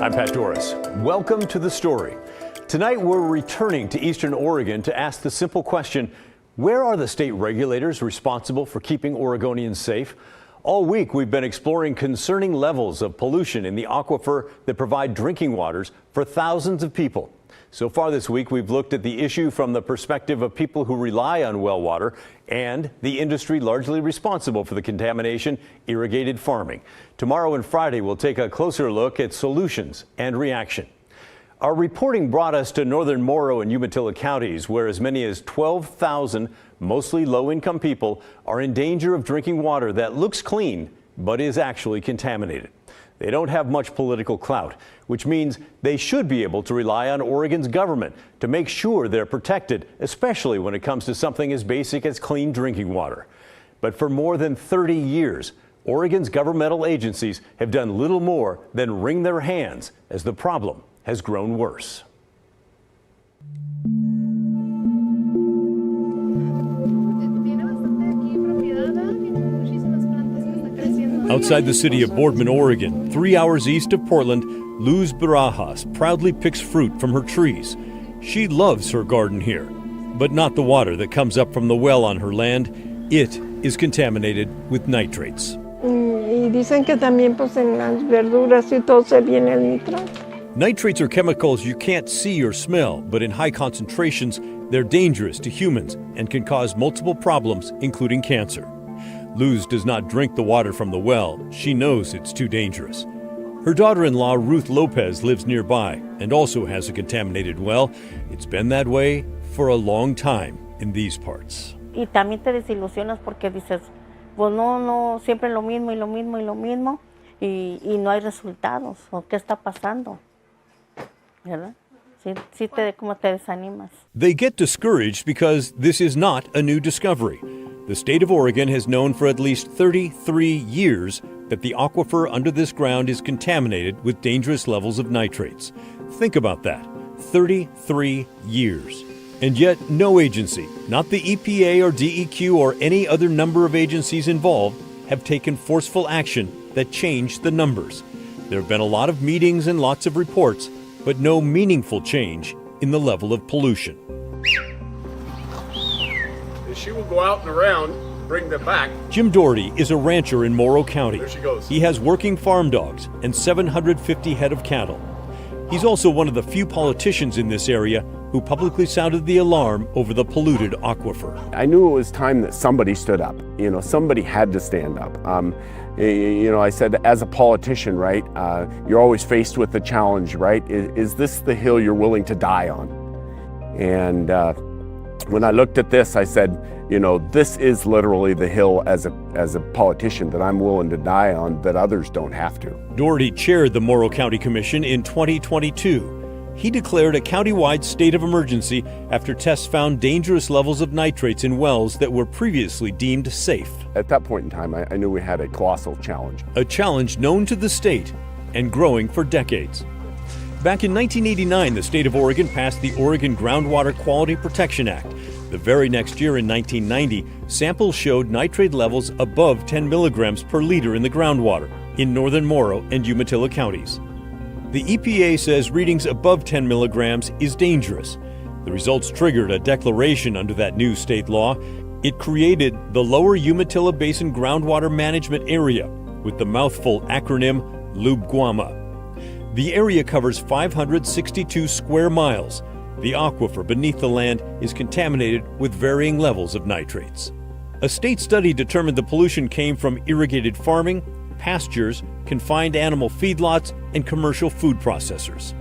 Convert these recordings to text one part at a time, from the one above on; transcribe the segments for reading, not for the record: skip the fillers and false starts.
I'm Pat Doris. Welcome to The Story. Tonight, we're returning to Eastern Oregon to ask the simple question, where are the state regulators responsible for keeping Oregonians safe? All week, we've been exploring concerning levels of pollution in the aquifer that provide drinking waters for thousands of people. So far this week, we've looked at the issue from the perspective of people who rely on well water and the industry largely responsible for the contamination, irrigated farming. Tomorrow and Friday, we'll take a closer look at solutions and reaction. Our reporting brought us to northern Morrow and Umatilla counties, where as many as 12,000 mostly low-income people are in danger of drinking water that looks clean but is actually contaminated. They don't have much political clout, which means they should be able to rely on Oregon's government to make sure they're protected, especially when it comes to something as basic as clean drinking water. But for more than 30 years, Oregon's governmental agencies have done little more than wring their hands as the problem has grown worse. Outside the city of Boardman, Oregon, 3 hours east of Portland, Luz Barajas proudly picks fruit from her trees. She loves her garden here, but not the water that comes up from the well on her land. It is contaminated with nitrates. Nitrates are chemicals you can't see or smell, but in high concentrations, they're dangerous to humans and can cause multiple problems, including cancer. Luz does not drink the water from the well. She knows it's too dangerous. Her daughter-in-law, Ruth Lopez, lives nearby and also has a contaminated well. It's been that way for a long time in these parts. Y también te desilusionas porque dices, pues no, siempre lo mismo y lo mismo y lo mismo y no hay resultados. ¿O qué está pasando? ¿Verdad? Sí como te desanimas. They get discouraged because this is not a new discovery. The state of Oregon has known for at least 33 years that the aquifer under this ground is contaminated with dangerous levels of nitrates. Think about that, 33 years. And yet no agency, not the EPA or DEQ or any other number of agencies involved, have taken forceful action that changed the numbers. There have been a lot of meetings and lots of reports, but no meaningful change in the level of pollution. She will go out and around, bring them back. Jim Doherty is a rancher in Morrow County. There she goes. He has working farm dogs and 750 head of cattle. He's also one of the few politicians in this area who publicly sounded the alarm over the polluted aquifer. I knew it was time that somebody stood up. Somebody had to stand up. I said, as a politician, right, you're always faced with the challenge, right? Is this the hill you're willing to die on? And when I looked at this, I said, this is literally the hill as a politician that I'm willing to die on, that others don't have to. Doherty chaired the Morrow County Commission in 2022. He declared a countywide state of emergency after tests found dangerous levels of nitrates in wells that were previously deemed safe. At that point in time, I knew we had a colossal challenge. A challenge known to the state and growing for decades. Back in 1989, the state of Oregon passed the Oregon Groundwater Quality Protection Act. The very next year, in 1990, samples showed nitrate levels above 10 milligrams per liter in the groundwater in northern Morrow and Umatilla counties. The EPA says readings above 10 milligrams is dangerous. The results triggered a declaration under that new state law. It created the Lower Umatilla Basin Groundwater Management Area with the mouthful acronym LUBGWAMA. The area covers 562 square miles. The aquifer beneath the land is contaminated with varying levels of nitrates. A state study determined the pollution came from irrigated farming, pastures, confined animal feedlots, and commercial food processors.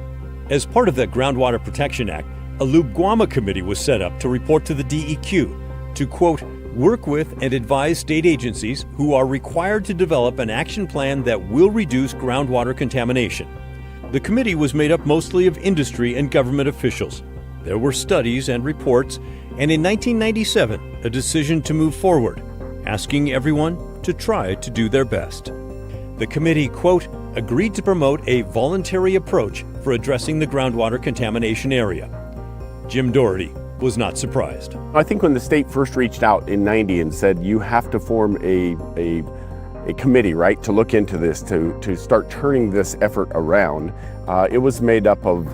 As part of that Groundwater Protection Act, a LUBGWAMA committee was set up to report to the DEQ to, quote, work with and advise state agencies who are required to develop an action plan that will reduce groundwater contamination. The committee was made up mostly of industry and government officials. There were studies and reports, and in 1997, a decision to move forward, asking everyone to try to do their best. The committee, quote, agreed to promote a voluntary approach for addressing the groundwater contamination area. Jim Doherty was not surprised. I think when the state first reached out in '90 and said you have to form a a committee, right, to look into this, to start turning this effort around. It was made up of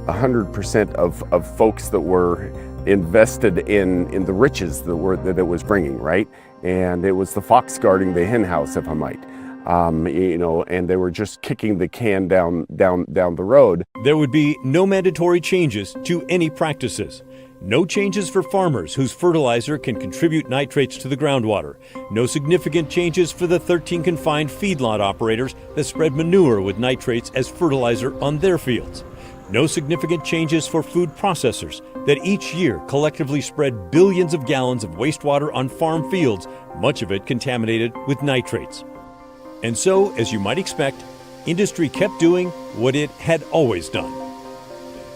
100% of folks that were invested in the riches that it was bringing, right? And it was the fox guarding the hen house, if I might. And they were just kicking the can down the road. There would be no mandatory changes to any practices. No changes for farmers whose fertilizer can contribute nitrates to the groundwater. No significant changes for the 13 confined feedlot operators that spread manure with nitrates as fertilizer on their fields. No significant changes for food processors that each year collectively spread billions of gallons of wastewater on farm fields, much of it contaminated with nitrates. And so, as you might expect, industry kept doing what it had always done.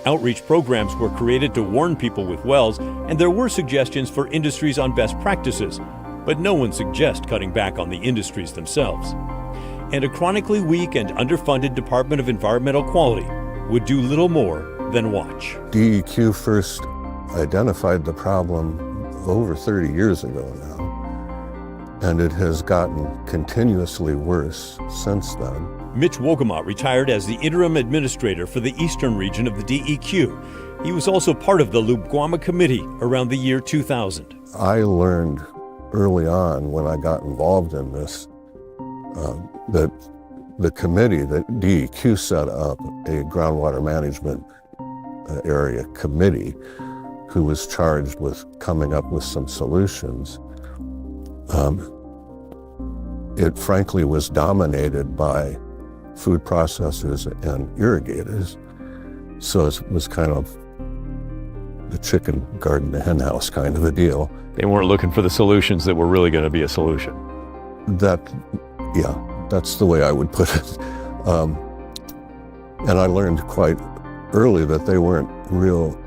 Outreach programs were created to warn people with wells, and there were suggestions for industries on best practices, but no one suggests cutting back on the industries themselves. And a chronically weak and underfunded Department of Environmental Quality would do little more than watch. DEQ first identified the problem over 30 years ago now, and it has gotten continuously worse since then. Mitch Wolgamott retired as the interim administrator for the eastern region of the DEQ. He was also part of the Lubguama Committee around the year 2000. I learned early on when I got involved in this that the committee that DEQ set up, a groundwater management area committee, who was charged with coming up with some solutions. It frankly was dominated by food processors and irrigators. So it was kind of the chicken garden to hen house kind of a deal. They weren't looking for the solutions that were really going to be a solution. That's the way I would put it. And I learned quite early that they weren't real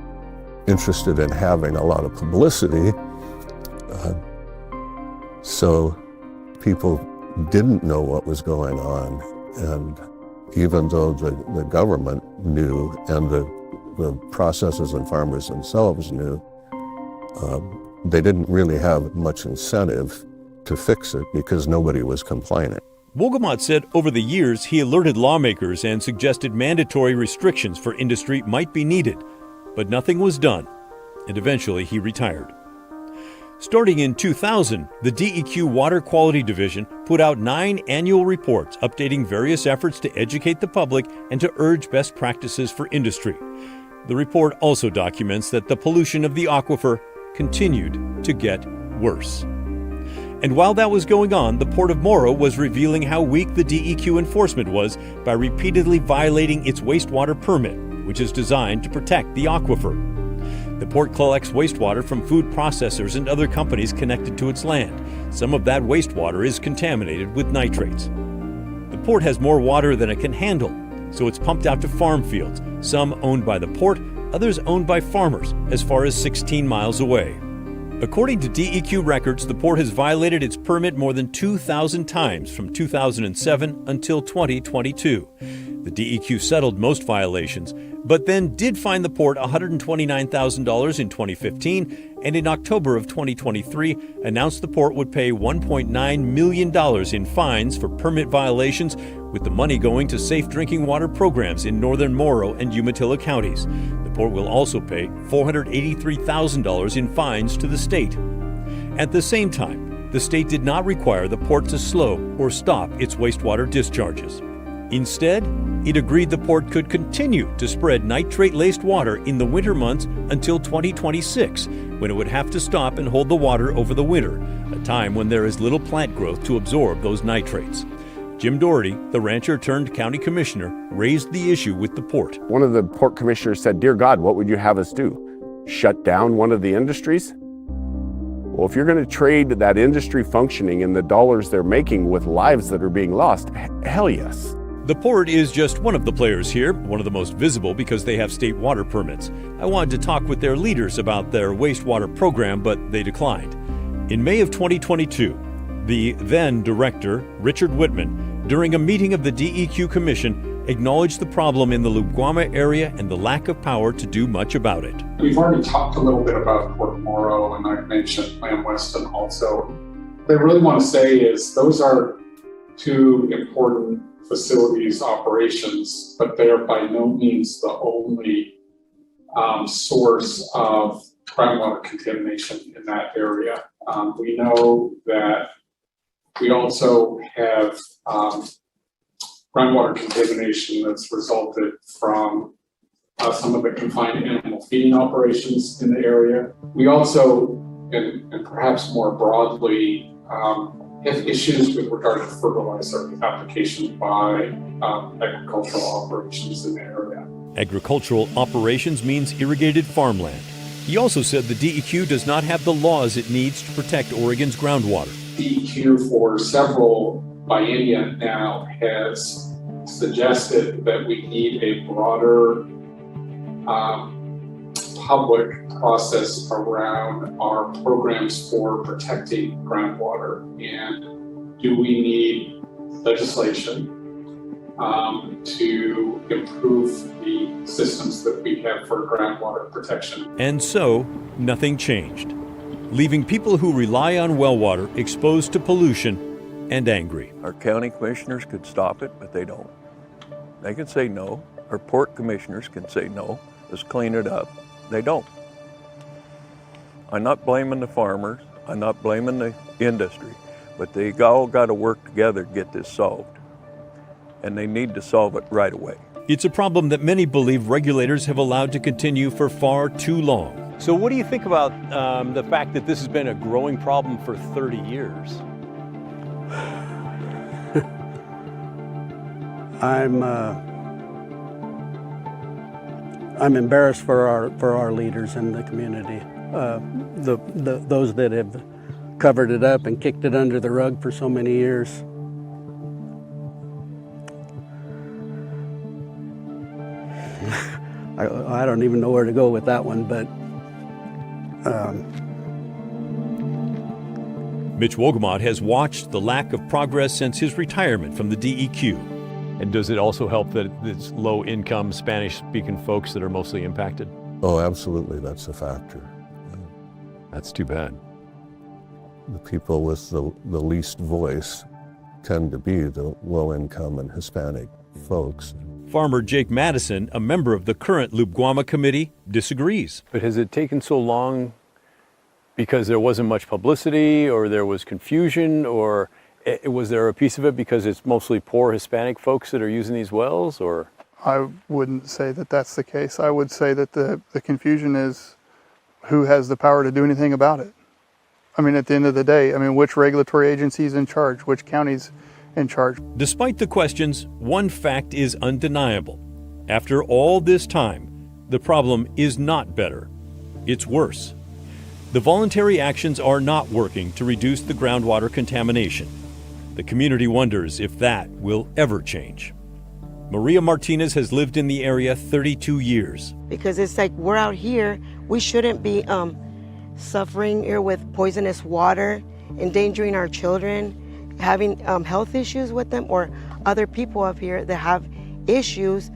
interested in having a lot of publicity. So people didn't know what was going on. And even though the government knew and the processors and farmers themselves knew, they didn't really have much incentive to fix it because nobody was complaining. Wolgamott said over the years he alerted lawmakers and suggested mandatory restrictions for industry might be needed, but nothing was done, and eventually he retired. Starting in 2000, the DEQ Water Quality Division put out 9 annual reports updating various efforts to educate the public and to urge best practices for industry. The report also documents that the pollution of the aquifer continued to get worse. And while that was going on, the Port of Morrow was revealing how weak the DEQ enforcement was by repeatedly violating its wastewater permit, which is designed to protect the aquifer. The port collects wastewater from food processors and other companies connected to its land. Some of that wastewater is contaminated with nitrates. The port has more water than it can handle, so it's pumped out to farm fields, some owned by the port, others owned by farmers, as far as 16 miles away. According to DEQ records, the port has violated its permit more than 2,000 times from 2007 until 2022. The DEQ settled most violations, but then did fine the port $129,000 in 2015, and in October of 2023 announced the port would pay $1.9 million in fines for permit violations, with the money going to safe drinking water programs in northern Morrow and Umatilla counties. The port will also pay $483,000 in fines to the state. At the same time, the state did not require the port to slow or stop its wastewater discharges. Instead, it agreed the port could continue to spread nitrate-laced water in the winter months until 2026, when it would have to stop and hold the water over the winter, a time when there is little plant growth to absorb those nitrates. Jim Doherty, the rancher-turned-county commissioner, raised the issue with the port. One of the port commissioners said, "Dear God, what would you have us do? Shut down one of the industries?" Well, if you're going to trade that industry functioning and the dollars they're making with lives that are being lost, hell yes. The port is just one of the players here, one of the most visible because they have state water permits. I wanted to talk with their leaders about their wastewater program, but they declined. In May of 2022, the then director, Richard Whitman, during a meeting of the DEQ Commission, acknowledged the problem in the Lubguama area and the lack of power to do much about it. We've already talked a little bit about Port Morrow, and I've mentioned Lamb Weston also. What I really want to say is those are two important facilities operations, but they are by no means the only source of groundwater contamination in that area. We know that we also have groundwater contamination that's resulted from some of the confined animal feeding operations in the area. We also, and perhaps more broadly, have issues with regard to fertilizer application by agricultural operations in the area. Agricultural operations means irrigated farmland. He also said the DEQ does not have the laws it needs to protect Oregon's groundwater. DEQ for several biennia now has suggested that we need a broader public process around our programs for protecting groundwater. And do we need legislation to improve the systems that we have for groundwater protection? And so, nothing changed, leaving people who rely on well water exposed to pollution and angry. Our county commissioners could stop it, but they don't. They can say no. Our port commissioners can say no, let's clean it up. They don't. I'm not blaming the farmers, I'm not blaming the industry, but they all got to work together to get this solved. And they need to solve it right away. It's a problem that many believe regulators have allowed to continue for far too long. So what do you think about the fact that this has been a growing problem for 30 years? I'm embarrassed for our leaders in the community, those that have covered it up and kicked it under the rug for so many years. I don't even know where to go with that one, but Mitch Wogamot has watched the lack of progress since his retirement from the DEQ. And does it also help that it's low-income Spanish-speaking folks that are mostly impacted? Oh, absolutely, that's a factor. That's too bad. The people with the least voice tend to be the low-income and Hispanic folks. Farmer Jake Madison, a member of the current Lubguama Committee, disagrees. But has it taken so long because there wasn't much publicity, or there was confusion, or was there a piece of it because it's mostly poor Hispanic folks that are using these wells, or? I wouldn't say that that's the case. I would say that the confusion is who has the power to do anything about it. I mean, at the end of the day, I mean, which regulatory agency is in charge, which county's in charge. Despite the questions, one fact is undeniable. After all this time, the problem is not better. It's worse. The voluntary actions are not working to reduce the groundwater contamination. The community wonders if that will ever change. Maria Martinez has lived in the area 32 years. Because it's like we're out here, we shouldn't be suffering here with poisonous water, endangering our children, having health issues with them, or other people up here that have issues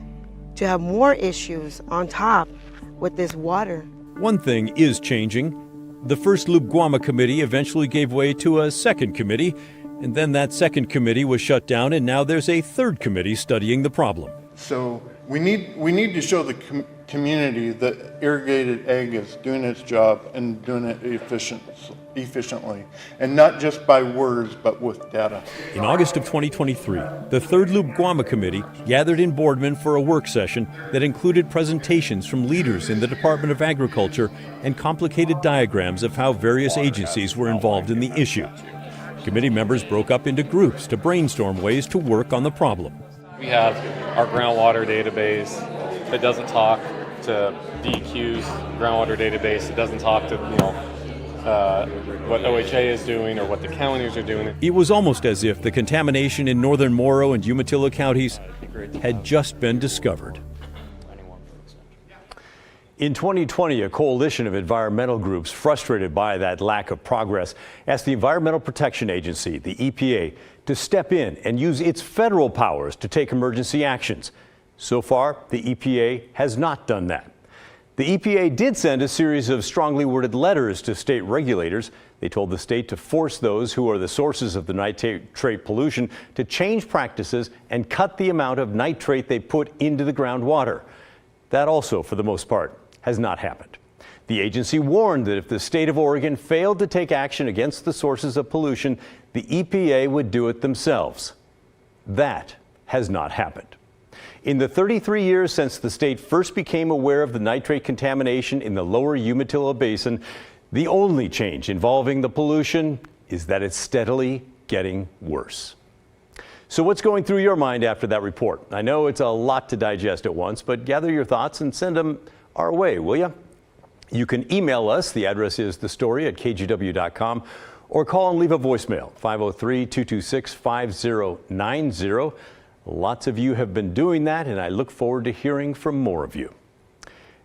to have more issues on top with this water. One thing is changing. The first Lubguama committee eventually gave way to a second committee, and then that second committee was shut down, and now there's a third committee studying the problem. So we need to show the community that irrigated ag is doing its job and doing it efficiently, and not just by words, but with data. In August of 2023, the third Lubguama committee gathered in Boardman for a work session that included presentations from leaders in the Department of Agriculture and complicated diagrams of how various agencies were involved in the issue. Committee members broke up into groups to brainstorm ways to work on the problem. We have our groundwater database that doesn't talk to DEQ's groundwater database. It doesn't talk to what OHA is doing or what the counties are doing. It was almost as if the contamination in northern Morrow and Umatilla counties had just been discovered. In 2020, a coalition of environmental groups frustrated by that lack of progress asked the Environmental Protection Agency, the EPA, to step in and use its federal powers to take emergency actions. So far, the EPA has not done that. The EPA did send a series of strongly worded letters to state regulators. They told the state to force those who are the sources of the nitrate pollution to change practices and cut the amount of nitrate they put into the groundwater. That also, for the most part, has not happened. The agency warned that if the state of Oregon failed to take action against the sources of pollution, the EPA would do it themselves. That has not happened. In the 33 years since the state first became aware of the nitrate contamination in the Lower Umatilla Basin, the only change involving the pollution is that it's steadily getting worse. So what's going through your mind after that report? I know it's a lot to digest at once, but gather your thoughts and send them our way, will you? You can email us. The address is thestory@kgw.com, or call and leave a voicemail, 503-226-5090. Lots of you have been doing that, and I look forward to hearing from more of you.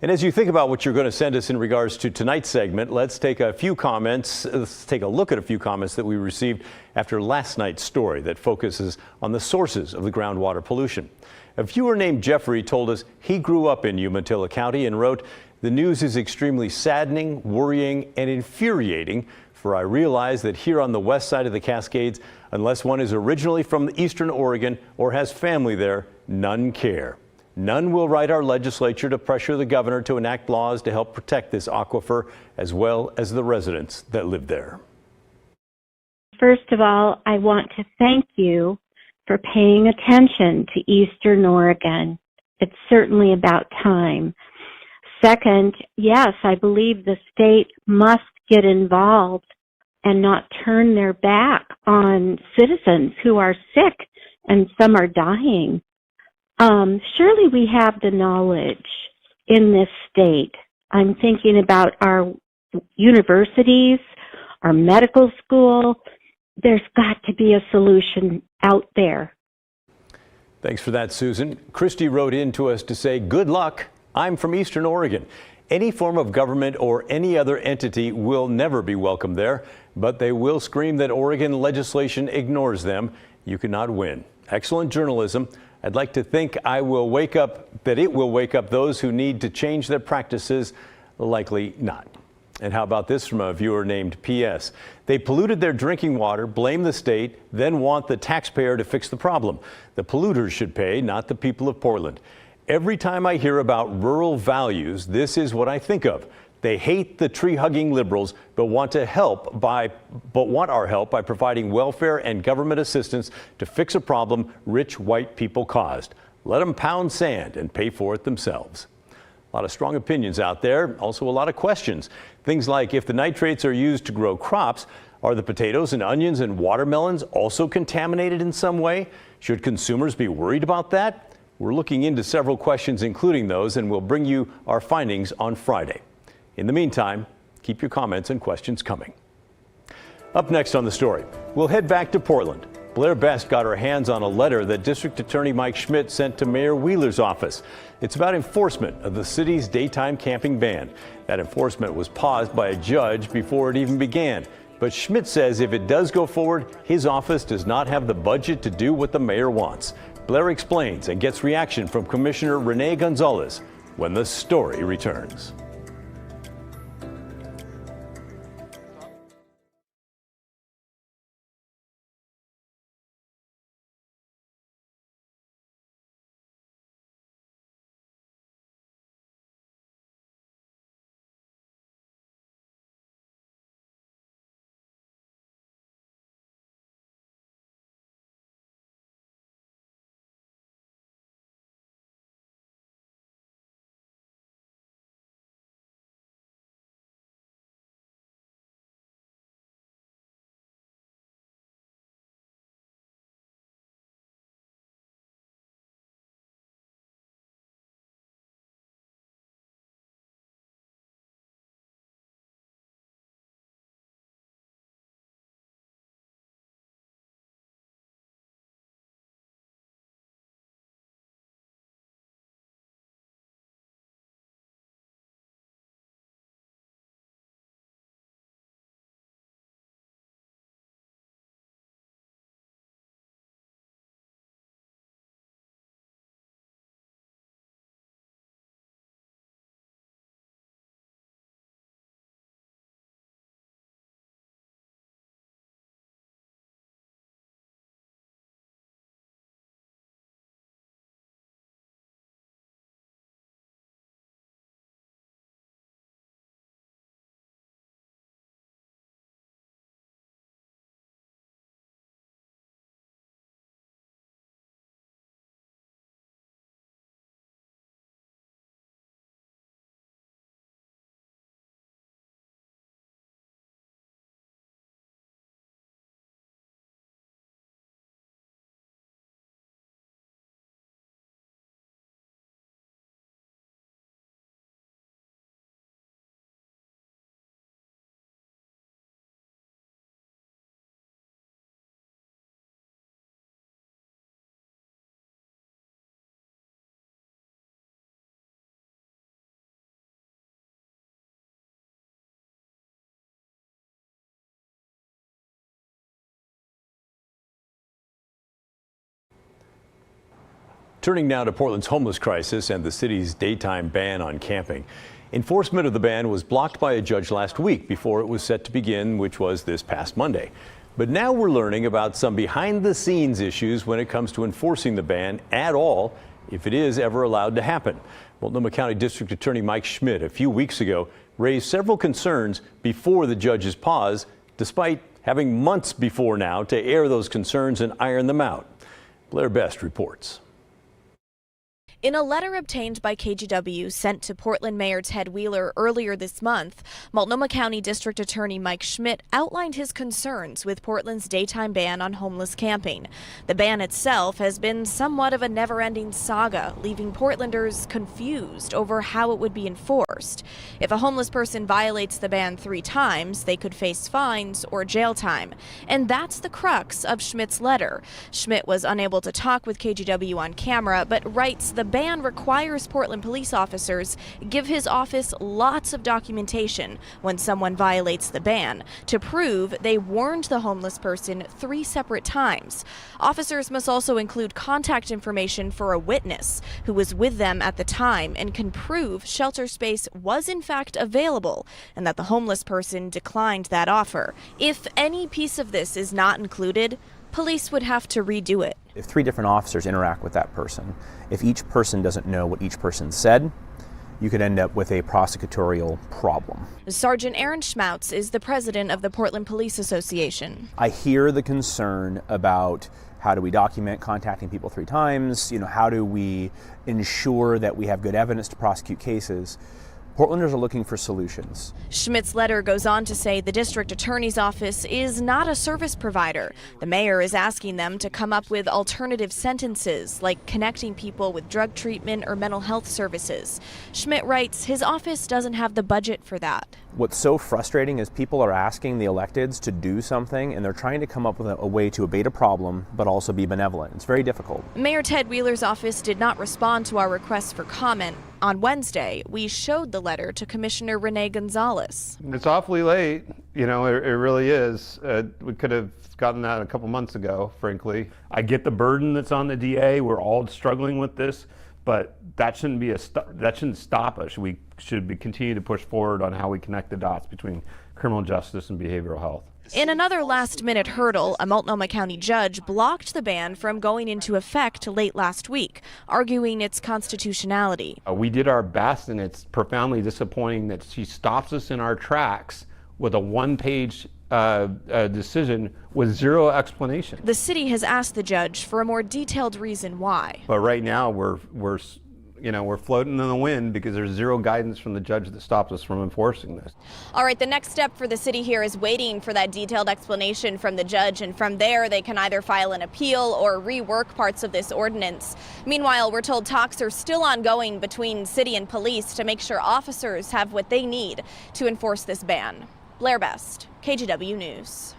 And as you think about what you're going to send us in regards to tonight's segment, let's take a look at a few comments that we received after last night's story that focuses on the sources of the groundwater pollution. A viewer named Jeffrey told us he grew up in Umatilla County and wrote, "The news is extremely saddening, worrying, and infuriating, for I realize that here on the west side of the Cascades, unless one is originally from eastern Oregon or has family there, none care. None will write our legislature to pressure the governor to enact laws to help protect this aquifer, as well as the residents that live there." First of all, I want to thank you for paying attention to Eastern Oregon. It's certainly about time. Second, yes, I believe the state must get involved and not turn their back on citizens who are sick and some are dying. Surely we have the knowledge in this state. I'm thinking about our universities, our medical school. There's got to be a solution out there. Thanks for that, Susan. Christy wrote in to us to say, "Good luck. I'm from Eastern Oregon. Any form of government or any other entity will never be welcome there, but they will scream that Oregon legislation ignores them. You cannot win." Excellent journalism. I'd like to think it will wake up those who need to change their practices. Likely not. And how about this from a viewer named PS? "They polluted their drinking water, blame the state, then want the taxpayer to fix the problem. The polluters should pay, not the people of Portland. Every time I hear about rural values, this is what I think of. They hate the tree-hugging liberals, but want our help by providing welfare and government assistance to fix a problem rich white people caused. Let them pound sand and pay for it themselves." A lot of strong opinions out there, also a lot of questions. Things like, if the nitrates are used to grow crops, are the potatoes and onions and watermelons also contaminated in some way? Should consumers be worried about that? We're looking into several questions, including those, and we'll bring you our findings on Friday. In the meantime, keep your comments and questions coming. Up next on The Story, we'll head back to Portland. Blair Best got her hands on a letter that District Attorney Mike Schmidt sent to Mayor Wheeler's office. It's about enforcement of the city's daytime camping ban. That enforcement was paused by a judge before it even began. But Schmidt says if it does go forward, his office does not have the budget to do what the mayor wants. Blair explains and gets reaction from Commissioner Renee Gonzalez when The Story returns. Turning now to Portland's homeless crisis and the city's daytime ban on camping. Enforcement of the ban was blocked by a judge last week before it was set to begin, which was this past Monday. But now we're learning about some behind-the-scenes issues when it comes to enforcing the ban at all, if it is ever allowed to happen. Multnomah County District Attorney Mike Schmidt a few weeks ago raised several concerns before the judge's pause, despite having months before now to air those concerns and iron them out. Blair Best reports. In a letter obtained by KGW sent to Portland Mayor Ted Wheeler earlier this month, Multnomah County District Attorney Mike Schmidt outlined his concerns with Portland's daytime ban on homeless camping. The ban itself has been somewhat of a never-ending saga, leaving Portlanders confused over how it would be enforced. If a homeless person violates the ban 3 times, they could face fines or jail time. And that's the crux of Schmidt's letter. Schmidt was unable to talk with KGW on camera, but writes the ban requires Portland police officers give his office lots of documentation when someone violates the ban to prove they warned the homeless person 3 separate times. Officers must also include contact information for a witness who was with them at the time and can prove shelter space was in fact available and that the homeless person declined that offer. If any piece of this is not included, police would have to redo it. If 3 different officers interact with that person, if each person doesn't know what each person said, you could end up with a prosecutorial problem. Sergeant Aaron Schmautz is the president of the Portland Police Association. I hear the concern about how do we document contacting people 3 times, how do we ensure that we have good evidence to prosecute cases. Portlanders are looking for solutions. Schmidt's letter goes on to say the district attorney's office is not a service provider. The mayor is asking them to come up with alternative sentences, like connecting people with drug treatment or mental health services. Schmidt writes his office doesn't have the budget for that. What's so frustrating is people are asking the electeds to do something, and they're trying to come up with a way to abate a problem, but also be benevolent. It's very difficult. Mayor Ted Wheeler's office did not respond to our request for comment. On Wednesday, we showed the letter to Commissioner Renee Gonzalez. It's awfully late, it really is. We could have gotten that a couple months ago, frankly. I get the burden that's on the DA. We're all struggling with this, but that shouldn't stop us. We should continue to push forward on how we connect the dots between criminal justice and behavioral health. In another last-minute hurdle, a Multnomah County judge blocked the ban from going into effect late last week, arguing its constitutionality. We did our best, and it's profoundly disappointing that she stops us in our tracks with a 1-page decision with 0 explanation. The city has asked the judge for a more detailed reason why. But right now we're floating in the wind because there's 0 guidance from the judge that stops us from enforcing this. All right, the next step for the city here is waiting for that detailed explanation from the judge, and from there they can either file an appeal or rework parts of this ordinance. Meanwhile, we're told talks are still ongoing between city and police to make sure officers have what they need to enforce this ban. Blair Best, KGW News.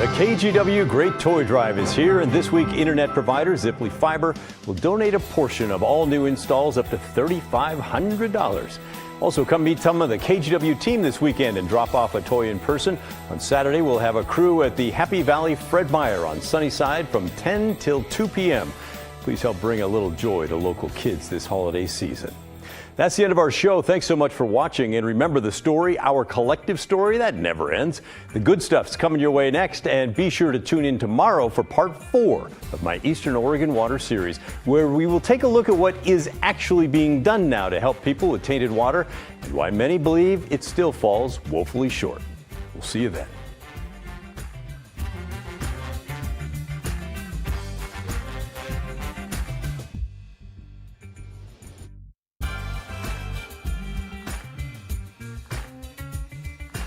The KGW Great Toy Drive is here, and this week internet provider Ziply Fiber will donate a portion of all new installs up to $3,500. Also, come meet some of the KGW team this weekend and drop off a toy in person. On Saturday, we'll have a crew at the Happy Valley Fred Meyer on Sunnyside from 10 till 2 p.m. Please help bring a little joy to local kids this holiday season. That's the end of our show. Thanks so much for watching. And remember, the story, our collective story, that never ends. The good stuff's coming your way next. And be sure to tune in tomorrow for part 4 of my Eastern Oregon Water series, where we will take a look at what is actually being done now to help people with tainted water and why many believe it still falls woefully short. We'll see you then.